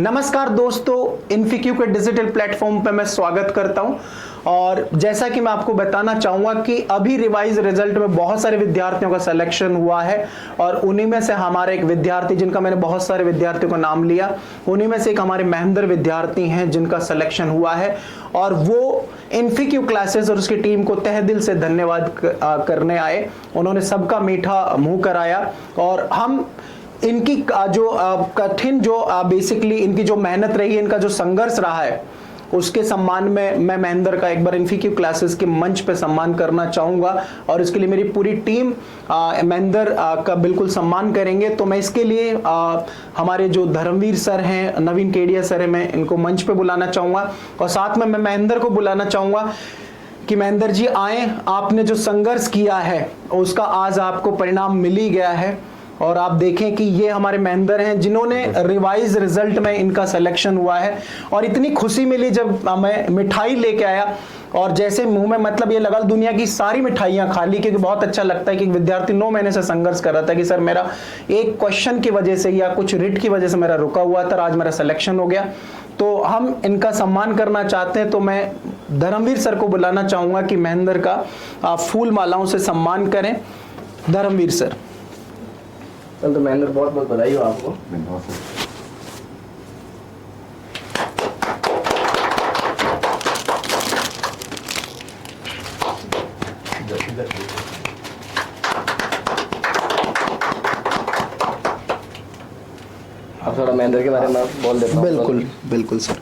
नमस्कार दोस्तों, इन्फिक्यू के डिजिटल प्लेटफॉर्म पे मैं स्वागत करता हूं। और जैसा कि मैं आपको बताना चाहूंगा कि अभी रिवाइज रिजल्ट में बहुत सारे विद्यार्थियों का सिलेक्शन हुआ है और उन्हीं में से हमारे एक विद्यार्थी, जिनका मैंने बहुत सारे विद्यार्थियों का नाम लिया, उन्हीं में से एक हमारे महेंद्र विद्यार्थी हैं जिनका सिलेक्शन हुआ है। और वो इन्फिक्यू क्लासेस और उसकी टीम को तहे दिल से धन्यवाद करने आए। उन्होंने सबका मीठा मुंह कराया और हम इनकी जो कठिन जो बेसिकली इनकी जो मेहनत रही है, इनका जो संघर्ष रहा है, उसके सम्मान में मैं महेंद्र का एक बार इन्फिक्यू क्लासेस के मंच पे सम्मान करना चाहूँगा और इसके लिए मेरी पूरी टीम महेंद्र का बिल्कुल सम्मान करेंगे। तो मैं इसके लिए हमारे जो धर्मवीर सर हैं, नवीन केडिया सर हैं, मैं इनको मंच पे बुलाना चाहूँगा और साथ में मैं महेंद्र को बुलाना चाहूँगा कि महेंद्र जी आए। आपने जो संघर्ष किया है उसका आज आपको परिणाम मिल ही गया है और आप देखें कि ये हमारे महेंद्र हैं जिन्होंने रिवाइज रिजल्ट में इनका सिलेक्शन हुआ है। और इतनी खुशी मिली जब मैं मिठाई लेके आया और जैसे मुंह में मतलब ये लगा दुनिया की सारी मिठाइयाँ खा ली, क्योंकि बहुत अच्छा लगता है कि विद्यार्थी 9 महीने से संघर्ष कर रहा था कि सर मेरा एक क्वेश्चन की वजह से या कुछ रिट की वजह से मेरा रुका हुआ था, आज मेरा सिलेक्शन हो गया। तो हम इनका सम्मान करना चाहते हैं। तो मैं धर्मवीर सर को बुलाना चाहूँगा कि महेंद्र का फूल मालाओं से सम्मान करें। धर्मवीर सर। तो महेंद्र, बहुत बहुत बधाई हो आपको। आप थोड़ा महेंद्र के बारे में बोल देते हैं। बिल्कुल बिल्कुल सर।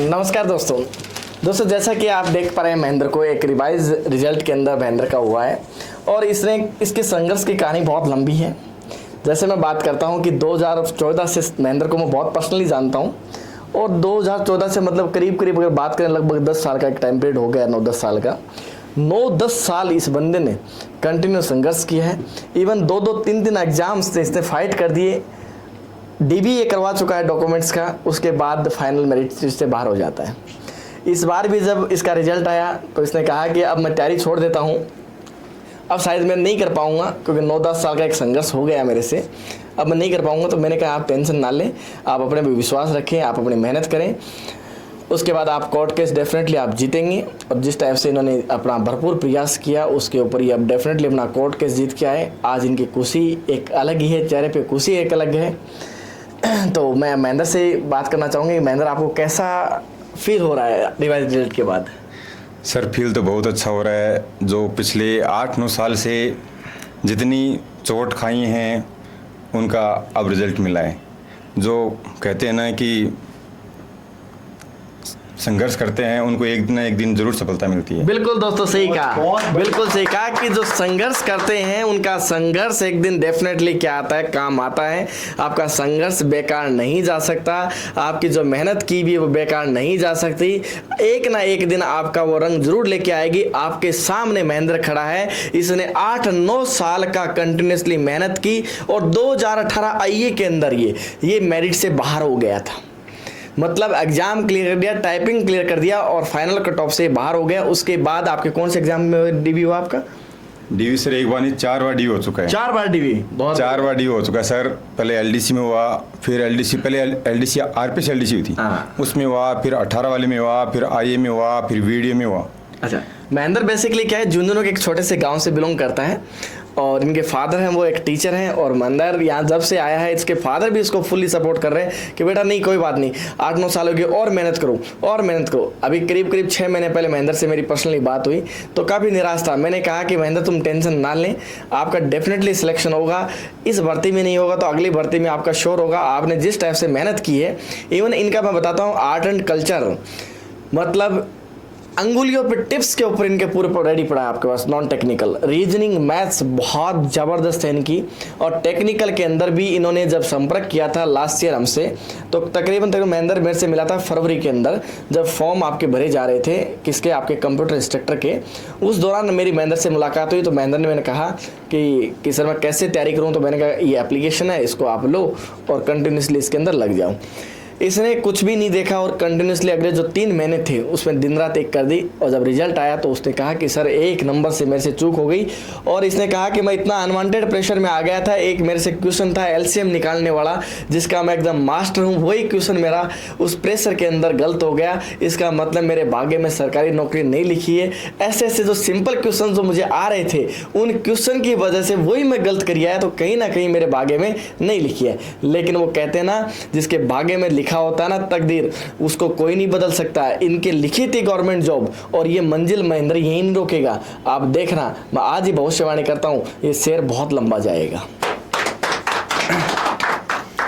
नमस्कार दोस्तों, जैसा कि आप देख पा रहे हैं महेंद्र को एक रिवाइज रिजल्ट के अंदर महेंद्र का हुआ है और इसके संघर्ष की कहानी बहुत लंबी है। जैसे मैं बात करता हूं कि 2014 से महेंद्र को मैं बहुत पर्सनली जानता हूं और 2014 से मतलब करीब अगर बात करें लगभग 10 साल का एक टाइम पीरियड हो गया, 9-10 साल का। 9-10 साल इस बंदे ने कंटिन्यू संघर्ष किया है। इवन 2-2, 3-3 एग्जाम्स से इसने फाइट कर दिए। DBA करवा चुका है डॉक्यूमेंट्स का, उसके बाद फाइनल मेरिट से बाहर हो जाता है। इस बार भी जब इसका रिजल्ट आया तो इसने कहा कि अब मैं तैयारी छोड़ देता हूँ, अब शायद मैं नहीं कर पाऊँगा क्योंकि 9-10 साल का एक संघर्ष हो गया मेरे से, अब मैं नहीं कर पाऊँगा। तो मैंने कहा आप टेंशन ना लें, आप अपने पे विश्वास रखें, आप अपनी मेहनत करें, उसके बाद आप कोर्ट केस डेफिनेटली आप जीतेंगे। और जिस टाइप से इन्होंने अपना भरपूर प्रयास किया उसके ऊपर ही अब डेफिनेटली अपना कोर्ट केस जीत के आए। आज इनकी खुशी एक अलग ही है, चेहरे पर खुशी एक अलग है। तो मैं महेंद्र से बात करना चाहूँगी। महेंद्र, आपको कैसा फील हो रहा है रिवाइज रिजल्ट के बाद? सर फील तो बहुत अच्छा हो रहा है। जो पिछले 8-9 साल से जितनी चोट खाई हैं उनका अब रिजल्ट मिला है। जो कहते हैं ना कि संघर्ष करते हैं उनको एक ना एक दिन जरूर सफलता मिलती है। बिल्कुल दोस्तों, सही कहा, बिल्कुल सही कहा कि जो संघर्ष करते हैं उनका संघर्ष एक दिन डेफिनेटली क्या आता है, काम आता है। आपका संघर्ष बेकार नहीं जा सकता, आपकी जो मेहनत की भी वो बेकार नहीं जा सकती। एक ना एक दिन आपका वो रंग जरूर लेके आएगी। आपके सामने महेंद्र खड़ा है, इसने 8-9 साल का कंटिन्यूसली मेहनत की और 2018 IE के अंदर ये मेरिट से बाहर हो गया था। मतलब एग्जाम क्लियर कर दिया, टाइपिंग क्लियर कर दिया और फाइनल कट ऑफ से बाहर हो गया। उसके बाद आपके कौन से एग्जाम में DB हुआ आपका? DB सर एक बार नहीं 4 बार DB हो चुका है। 4 बार DB? बहुत 4 बार DB हो चुका है सर। पहले LDC में हुआ, फिर LDC पहले LDC RPS LDC हुई थी, उसमें हुआ, फिर 18 वाले में हुआ, फिर IA में हुआ, फिर VDA में हुआ। अच्छा, महेंद्र बेसिकली क्या है, झुंझुनू के एक छोटे से गांव से बिलोंग करता है और इनके फादर हैं वो एक टीचर हैं। और महेंद्र यहाँ जब से आया है इसके फादर भी इसको फुल्ली सपोर्ट कर रहे हैं कि बेटा नहीं कोई बात नहीं, 8-9 साल हो गए और मेहनत करो। अभी करीब 6 महीने पहले महेंद्र से मेरी पर्सनली बात हुई तो काफ़ी निराश था। मैंने कहा कि महेंद्र तुम टेंशन ना लें, आपका डेफिनेटली सिलेक्शन होगा। इस भर्ती में नहीं होगा तो अगली भर्ती में आपका श्योर होगा। आपने जिस टाइप से मेहनत की है, इवन इनका मैं बताता हूँ आर्ट एंड कल्चर, मतलब अंगुलियों पे टिप्स के ऊपर इनके पूरे रेडी पड़ा है आपके पास। नॉन टेक्निकल रीजनिंग मैथ्स बहुत ज़बरदस्त है इनकी। और टेक्निकल के अंदर भी इन्होंने जब संपर्क किया था लास्ट ईयर हमसे, तो तकरीबन महेंद्र मेरे से मिला था फरवरी के अंदर, जब फॉर्म आपके भरे जा रहे थे किसके, आपके कंप्यूटर इंस्ट्रक्टर के। उस दौरान मेरी महेंद्र से मुलाकात हुई तो महेंद्र ने मैंने कहा कि सर मैं कैसे तैयारी करूँ, तो मैंने कहा ये एप्लीकेशन है, इसको आप लो और कंटिन्यूसली इसके अंदर लग जाओ। इसने कुछ भी नहीं देखा और कंटिन्यूसली अगले जो 3 महीने थे उसमें दिन रात एक कर दी। और जब रिजल्ट आया तो उसने कहा कि सर 1 नंबर से मेरे से चूक हो गई। और इसने कहा कि मैं इतना अनवांटेड प्रेशर में आ गया था, एक मेरे से क्वेश्चन था एलसीएम निकालने वाला जिसका मैं एकदम मास्टर हूँ, वही क्वेश्चन मेरा उस प्रेशर के अंदर गलत हो गया, इसका मतलब मेरे भाग्य में सरकारी नौकरी नहीं लिखी है। ऐसे ऐसे जो सिंपल क्वेश्चन जो मुझे आ रहे थे उन क्वेश्चन की वजह से वही मैं गलत कर आया, तो कहीं ना कहीं मेरे भाग्य में नहीं लिखी है। लेकिन वो कहते हैं ना, जिसके भाग्य में लिखा होता है ना तकदीर, उसको कोई नहीं बदल सकता। इनके लिखी थी गवर्नमेंट जॉब और ये मंजिल महेंद्र यही नहीं रोकेगा। आप देखना, मैं आज ही भविष्यवाणी करता हूँ, ये शेर बहुत लंबा जाएगा।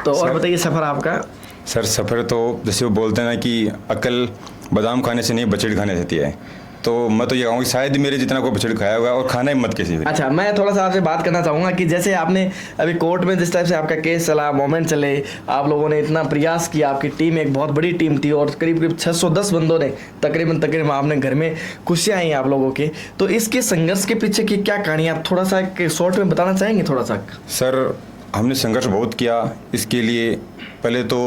तो और बताइए सफर आपका। सर सफ़र तो जैसे वो बोलते हैं ना कि अकल बादाम खाने से नहीं बचड़ खाने से होती है, तो मैं तो ये कहूँगा कि शायद मेरे जितना कोई बचड़ खाया होगा और खाना ही मत किसी भी। अच्छा, मैं थोड़ा सा आपसे बात करना चाहूँगा कि जैसे आपने अभी कोर्ट में जिस टाइप से आपका केस चला, मोमेंट चले, आप लोगों ने इतना प्रयास किया, आपकी टीम एक बहुत बड़ी टीम थी और करीब करीब 610 बंदों ने तकरीबन आपने घर में खुशियाँ आई आप लोगों के, तो इसके संघर्ष के पीछे की क्या कहानी आप थोड़ा सा शॉर्ट में बताना चाहेंगे थोड़ा सा। सर हमने संघर्ष बहुत किया, इसके लिए पहले तो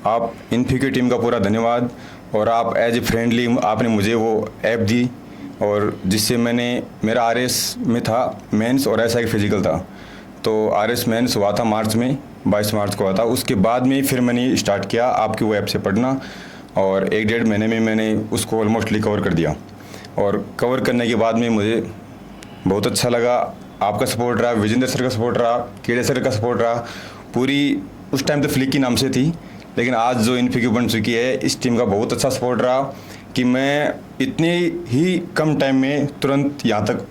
आप इन्फी की टीम का पूरा धन्यवाद। और आप एज ए फ्रेंडली आपने मुझे वो ऐप दी और जिससे मेरा आरएस में था मेंस और ऐसा एक फिजिकल था, तो आरएस मेंस हुआ था मार्च में, 22 मार्च को हुआ था। उसके बाद में फिर मैंने स्टार्ट किया आपकी वो ऐप से पढ़ना और 1-1.5 महीने में मैंने उसको ऑलमोस्टली कवर कर दिया। और कवर करने के बाद में मुझे बहुत अच्छा लगा, आपका सपोर्ट रहा, विजेंद्र सर का सपोर्ट रहा, केड़े सर का सपोर्ट रहा, पूरी उस टाइम तो फ्लिक की नाम से थी, लेकिन आज जो इन्फिक्यू बन चुकी है इस टीम का बहुत अच्छा सपोर्ट रहा कि मैं इतने ही कम टाइम में तुरंत यहाँ तक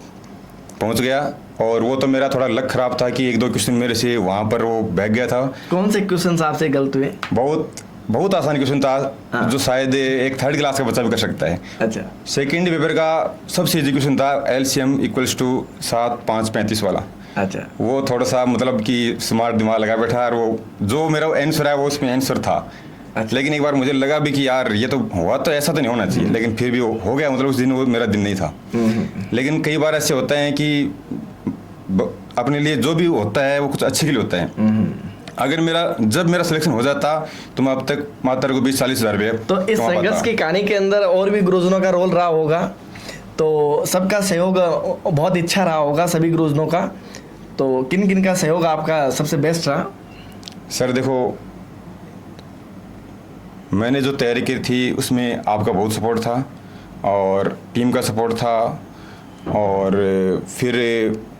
पहुँच गया। और वो तो मेरा थोड़ा लक ख़राब था कि 1-2 क्वेश्चन मेरे से वहाँ पर वो बह गया था। कौन से क्वेश्चन आपसे गलत हुए? बहुत आसान क्वेश्चन था जो शायद एक 3rd क्लास का बच्चा भी कर सकता है। अच्छा। सेकेंड पेपर का सबसे ईजी क्वेश्चन था LCM = 7, 5, 35 वाला। अच्छा। वो थोड़ा सा मतलब कि स्मार्ट दिमाग लगा बैठा और वो जो मेरा आंसर है वो उसमें आंसर था। अच्छा। लेकिन एक बार मुझे लगा भी कि यार ये तो हुआ, तो ऐसा तो नहीं होना चाहिए, लेकिन फिर भी वो हो गया। मतलब उस दिन वो मेरा दिन नहीं था। लेकिन कई बार ऐसे होता है कि अपने लिए जो भी होता है वो कुछ अच्छे के लिए होता है। अगर जब मेरा सिलेक्शन हो जाता तो मैं अब तक मात्र को 20-40 हज़ार रुपये। तो इस संघर्ष की कहानी के अंदर और भी गुरुजनों का रोल रहा होगा, तो सबका सहयोग बहुत अच्छा रहा होगा सभी गुरुजनों का। तो किन किन का सहयोग आपका सबसे बेस्ट रहा? सर देखो, मैंने जो तैयारी की थी उसमें आपका बहुत सपोर्ट था और टीम का सपोर्ट था। और फिर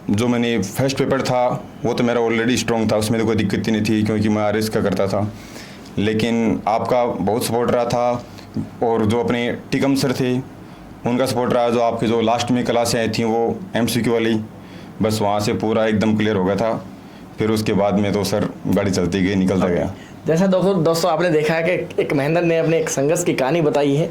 जो मैंने फर्स्ट पेपर था वो तो मेरा ऑलरेडी स्ट्रॉन्ग था, उसमें तो कोई दिक्कत ही नहीं थी क्योंकि मैं आरएस का करता था। लेकिन आपका बहुत सपोर्ट रहा था और जो अपने टिकम सर थे उनका सपोर्ट रहा। जो आपके जो लास्ट में क्लासें आई थी वो MCQ वाली, बस वहाँ से पूरा एकदम क्लियर हो गया था। फिर उसके बाद में तो सर गाड़ी चलती गई, निकलता गया। जैसा दोस्तों आपने देखा है कि एक महेंद्र ने अपने एक संघर्ष की कहानी बताई है।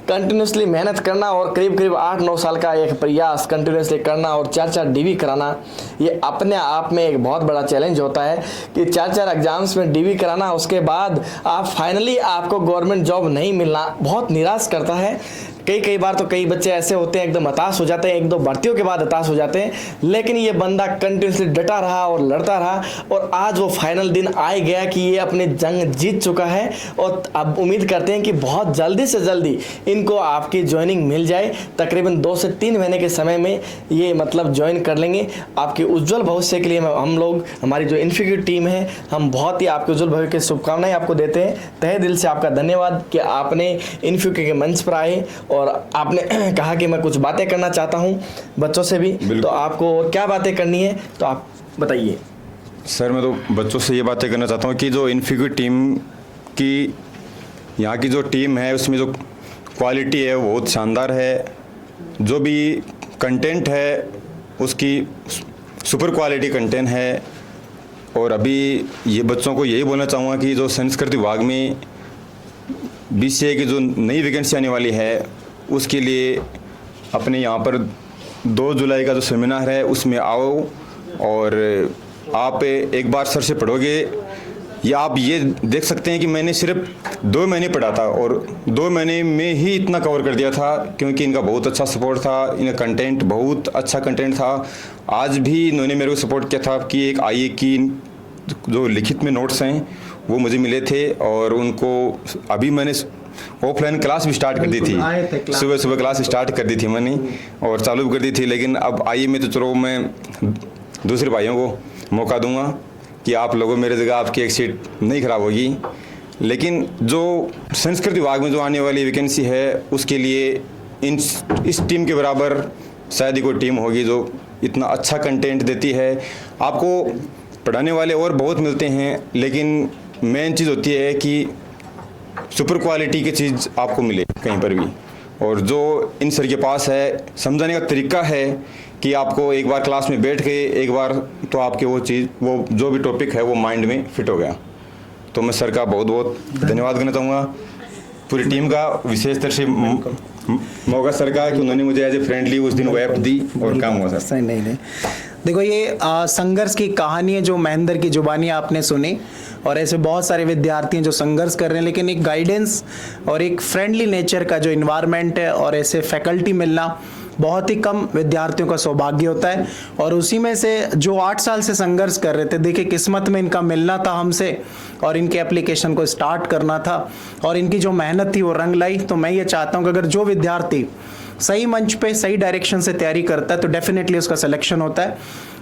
कंटिन्यूसली मेहनत करना और करीब 8-9 साल का एक प्रयास कंटिन्यूसली करना और 4 डिग्री कराना, ये अपने आप में एक बहुत बड़ा चैलेंज होता है कि 4 एग्जाम्स में डिग्री कराना, उसके बाद आप फाइनली आपको गवर्नमेंट जॉब नहीं मिलना बहुत निराश करता है। कई बार तो कई बच्चे ऐसे होते हैं एकदम हताश हो जाते हैं, 1-2 भर्तियों के बाद हताश हो जाते हैं। लेकिन ये बंदा कंटिन्यूसली डटा रहा और लड़ता रहा और आज वो फाइनल दिन आ गया कि ये अपने जंग जीत चुका है। और अब उम्मीद करते हैं कि बहुत जल्दी से जल्दी इनको आपकी ज्वाइनिंग मिल जाए। तकरीबन 2 से 3 महीने के समय में ये मतलब ज्वाइन कर लेंगे। आपके उज्जवल भविष्य के लिए हम लोग, हमारी जो इन्फिक्यू टीम है, हम बहुत ही आपके उज्जवल भविष्य की शुभकामनाएं आपको देते हैं। तहे दिल से आपका धन्यवाद कि आपने इन्फिक्यू के मंच पर आए और आपने कहा कि मैं कुछ बातें करना चाहता हूं बच्चों से भी। तो आपको क्या बातें करनी है तो आप बताइए। सर मैं तो बच्चों से ये बातें करना चाहता हूं कि जो इन्फिक्यू टीम की यहाँ की जो टीम है उसमें जो क्वालिटी है वो बहुत शानदार है। जो भी कंटेंट है उसकी सुपर क्वालिटी कंटेंट है। और अभी ये बच्चों को यही बोलना चाहूँगा कि जो संस्कृति विभाग में BCA की जो नई वैकेंसी आने वाली है उसके लिए अपने यहाँ पर 2 जुलाई का जो सेमिनार है उसमें आओ और आप एक बार सर से पढ़ोगे या आप ये देख सकते हैं कि मैंने सिर्फ 2 महीने पढ़ा था और 2 महीने में ही इतना कवर कर दिया था क्योंकि इनका बहुत अच्छा सपोर्ट था। इनका कंटेंट बहुत अच्छा कंटेंट था। आज भी इन्होंने मेरे को सपोर्ट किया था कि एक IA की जो लिखित में नोट्स हैं वो मुझे मिले थे और उनको अभी मैंने ऑफलाइन क्लास भी स्टार्ट कर दी थी, आए थे क्लास। सुबह सुबह क्लास स्टार्ट कर दी थी मैंने और चालू भी कर दी थी। लेकिन अब आइए में तो चलो मैं दूसरे भाइयों को मौका दूंगा कि आप लोगों मेरे जगह आपकी एक सीट नहीं खराब होगी। लेकिन जो संस्कृत विभाग में जो आने वाली वैकेंसी है उसके लिए इस टीम के बराबर शायद ही कोई टीम होगी जो इतना अच्छा कंटेंट देती है। आपको पढ़ाने वाले और बहुत मिलते हैं, लेकिन मेन चीज़ होती है कि सुपर क्वालिटी की चीज़ आपको मिले कहीं पर भी। और जो इन सर के पास है, समझाने का तरीका है कि आपको एक बार क्लास में बैठ के एक बार तो आपके वो चीज़, वो जो भी टॉपिक है वो माइंड में फिट हो गया। तो मैं सर का बहुत बहुत धन्यवाद करना चाहूँगा, पूरी टीम का, विशेष तरह से मौका सर का कि उन्होंने मुझे एज ए फ्रेंडली उस दिन वो ऐप दी और काम हुआ सर। नहीं देखो, ये संघर्ष की कहानी है जो महेंद्र की जुबानी आपने सुनी, और ऐसे बहुत सारे विद्यार्थी हैं जो संघर्ष कर रहे हैं, लेकिन एक गाइडेंस और एक फ्रेंडली नेचर का जो इन्वायरमेंट है और ऐसे फैकल्टी मिलना बहुत ही कम विद्यार्थियों का सौभाग्य होता है। और उसी में से जो 8 साल से संघर्ष कर रहे थे, देखिए किस्मत में इनका मिलना था हमसे और इनके एप्लीकेशन को स्टार्ट करना था और इनकी जो मेहनत थी वो रंग लाई। तो मैं ये चाहता हूँ कि अगर जो विद्यार्थी सही मंच पे सही डायरेक्शन से तैयारी करता है तो डेफिनेटली उसका सिलेक्शन होता है,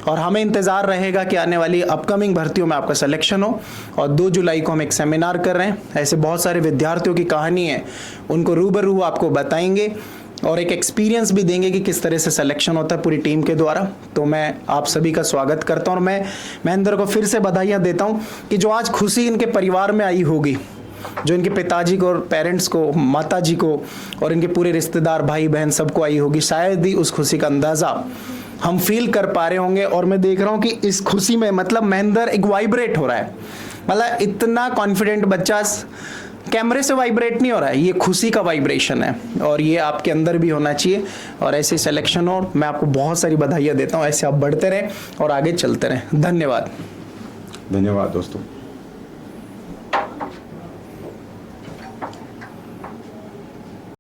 और हमें इंतज़ार रहेगा कि आने वाली अपकमिंग भर्तियों में आपका सिलेक्शन हो। और 2 जुलाई को हम एक सेमिनार कर रहे हैं, ऐसे बहुत सारे विद्यार्थियों की कहानी है, उनको रूबरू आपको बताएंगे और एक एक्सपीरियंस भी देंगे कि किस तरह से सिलेक्शन होता है पूरी टीम के द्वारा। तो मैं आप सभी का स्वागत करता हूं और मैं महेंद्र को फिर से बधाइयां देता हूं कि जो आज खुशी इनके परिवार में आई होगी, जो इनके पिताजी को और पेरेंट्स को, माताजी को और इनके पूरे रिश्तेदार भाई बहन सबको आई होगी, शायद ही उस खुशी का अंदाज़ा हम फील कर पा रहे होंगे। और मैं देख रहा हूँ कि इस खुशी में मतलब महेंद्र एक वाइब्रेट हो रहा है, मतलब इतना कॉन्फिडेंट बच्चा कैमरे से वाइब्रेट नहीं हो रहा है, ये खुशी का वाइब्रेशन है और ये आपके अंदर भी होना चाहिए। और ऐसे सिलेक्शन हो, मैं आपको बहुत सारी बधाइयाँ देता हूँ, ऐसे आप बढ़ते रहें और आगे चलते रहें। धन्यवाद। धन्यवाद दोस्तों।